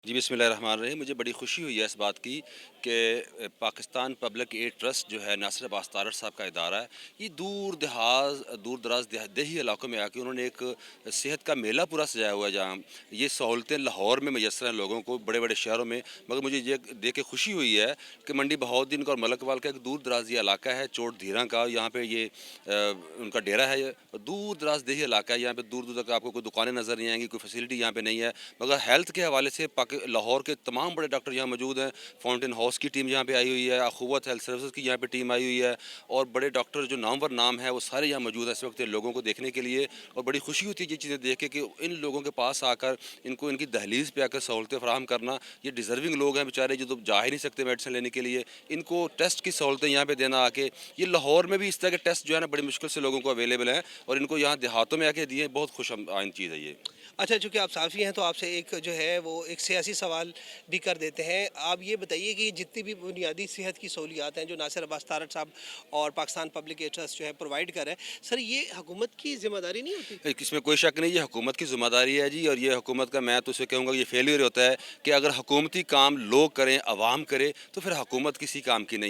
جی بسم اللہ الرحمن الرحیم۔ مجھے بڑی خوشی ہوئی ہے اس بات کی کہ پاکستان پبلک ایڈ ٹرسٹ جو ہے ناصر عباس تارڑ صاحب کا ادارہ ہے، یہ دور دراز دیہی علاقوں میں آ کے انہوں نے ایک صحت کا میلہ پورا سجایا ہوا ہے، جہاں یہ سہولتیں لاہور میں میسر ہیں لوگوں کو، بڑے بڑے شہروں میں، مگر مجھے یہ دیکھ کے خوشی ہوئی ہے کہ منڈی بہاؤالدین کا اور ملک وال کا ایک دور دراز یہ علاقہ ہے، چوٹ دھیراں کا، یہاں پہ یہ ان کا ڈیرا ہے، یہ دور دراز دیہی علاقہ ہے، یہاں پہ دور دور تک آپ کو کوئی دکانیں نظر نہیں آئیں گی، کوئی فیسلٹی یہاں پہ نہیں ہے، مگر ہیلتھ کے حوالے سے لاہور کے تمام بڑے ڈاکٹر یہاں موجود ہیں۔ فاؤنٹین ہاؤس کی ٹیم یہاں پہ آئی ہوئی ہے، اخوت ہیلتھ سروسز کی یہاں پہ ٹیم آئی ہوئی ہے، اور بڑے ڈاکٹر جو نامور نام ہے وہ سارے یہاں موجود ہیں اس وقت لوگوں کو دیکھنے کے لیے، اور بڑی خوشی ہوتی ہے یہ چیزیں دیکھ کے کہ ان لوگوں کے پاس آ کر ان کو ان کی دہلیز پہ آ کر سہولتیں فراہم کرنا، یہ ڈیزرونگ لوگ ہیں بیچارے جو تو جا ہی نہیں سکتے میڈیسن لینے کے لیے، ان کو ٹیسٹ کی سہولتیں یہاں پہ دینا آ کے، یہ لاہور میں بھی اس طرح کے ٹیسٹ جو ہے نا بڑی مشکل سے لوگوں کو اویلیبل ہیں، اور ان کو یہاں دیہاتوں میں آ کے دیے، بہت خوش آئند چیز ہے یہ۔ اچھا، چونکہ آپ صحافی ہیں تو آپ سے ایک جو ہے وہ ایک سیاسی سوال بھی کر دیتے ہیں۔ آپ یہ بتائیے کہ جتنی بھی بنیادی صحت کی سہولیات ہیں جو ناصر عباس تارڑ صاحب اور پاکستان پبلک ایڈ ٹرسٹ جو ہے پرووائڈ کر رہے ہیں، سر یہ حکومت کی ذمہ داری نہیں ہوتی؟ اس میں کوئی شک نہیں، یہ حکومت کی ذمہ داری ہے جی، اور یہ حکومت کا میں تو اسے کہوں گا یہ فیلیئر ہوتا ہے کہ اگر حکومتی کام لوگ کریں، عوام کرے، تو پھر حکومت کسی کام کی نہیں